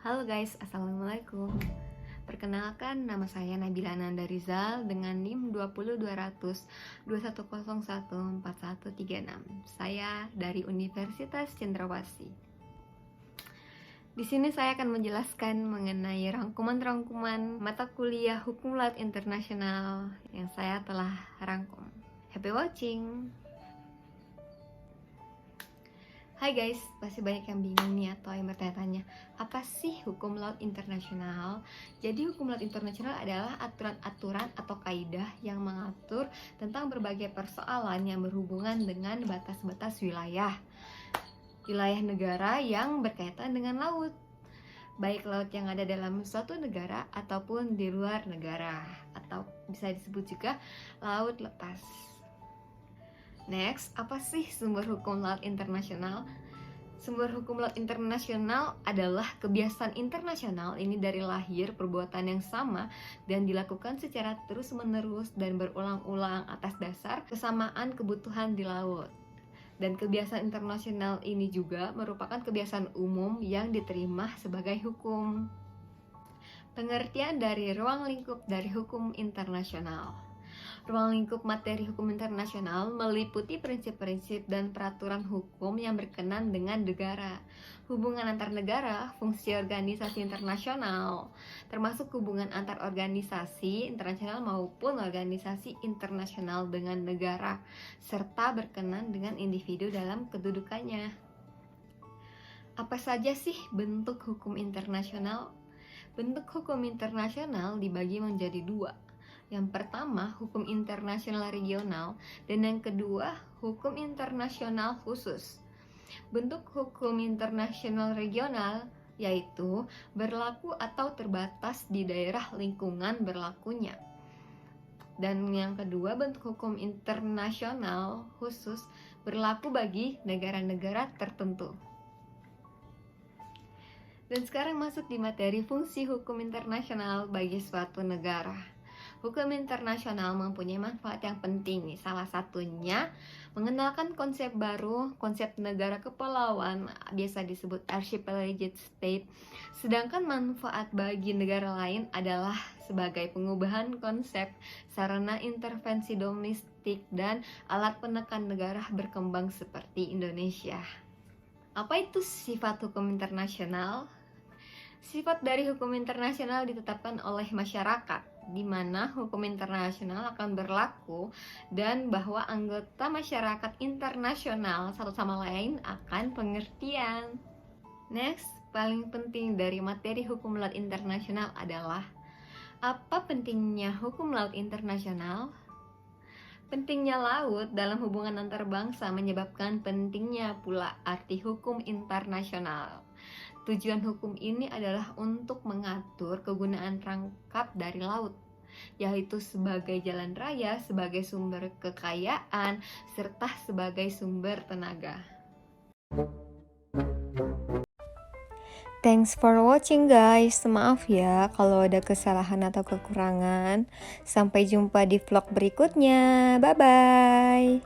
Halo guys, assalamualaikum. Perkenalkan, nama saya Nabila Ananda Rizal dengan NIM 20200 2101 4136. Saya dari Universitas Cendrawasih. Di sini saya akan menjelaskan mengenai rangkuman-rangkuman mata kuliah Hukum Laut Internasional yang saya telah rangkum. Happy watching! Hai guys, pasti banyak yang bingung nih atau yang bertanya-tanya, apa sih hukum laut internasional? Jadi hukum laut internasional adalah aturan-aturan atau kaidah yang mengatur tentang berbagai persoalan yang berhubungan dengan batas-batas wilayah negara yang berkaitan dengan laut, baik laut yang ada dalam suatu negara ataupun di luar negara, atau bisa disebut juga laut lepas. Next, apa sih sumber hukum laut internasional? Sumber hukum laut internasional adalah kebiasaan internasional ini dari lahir perbuatan yang sama dan dilakukan secara terus-menerus dan berulang-ulang atas dasar kesamaan kebutuhan di laut. Dan kebiasaan internasional ini juga merupakan kebiasaan umum yang diterima sebagai hukum. Pengertian dari ruang lingkup dari hukum internasional. Ruang lingkup materi hukum internasional meliputi prinsip-prinsip dan peraturan hukum yang berkenan dengan negara, hubungan antar negara, fungsi organisasi internasional, termasuk hubungan antar organisasi internasional maupun organisasi internasional dengan negara, serta berkenan dengan individu dalam kedudukannya. Apa saja sih bentuk hukum internasional? Bentuk hukum internasional dibagi menjadi dua. Yang pertama, hukum internasional regional, dan yang kedua, hukum internasional khusus. Bentuk hukum internasional regional yaitu berlaku atau terbatas di daerah lingkungan berlakunya. Dan yang kedua, bentuk hukum internasional khusus berlaku bagi negara-negara tertentu. Dan sekarang masuk di materi fungsi hukum internasional bagi suatu negara. Hukum internasional mempunyai manfaat yang penting, salah satunya mengenalkan konsep baru, konsep negara kepulauan, biasa disebut archipelagic state. Sedangkan manfaat bagi negara lain adalah sebagai pengubahan konsep, sarana intervensi domestik, dan alat penekan negara berkembang seperti Indonesia. Apa itu sifat hukum internasional? Sifat dari hukum internasional ditetapkan oleh masyarakat, di mana hukum internasional akan berlaku dan bahwa anggota masyarakat internasional satu sama lain akan pengertian. Next, paling penting dari materi hukum laut internasional adalah apa pentingnya hukum laut internasional? Pentingnya laut dalam hubungan antar bangsa menyebabkan pentingnya pula arti hukum internasional. Tujuan hukum ini adalah untuk mengatur kegunaan rangkap dari laut, yaitu sebagai jalan raya, sebagai sumber kekayaan, serta sebagai sumber tenaga. Thanks for watching guys. Maaf ya kalau ada kesalahan atau kekurangan. Sampai jumpa di vlog berikutnya. Bye bye.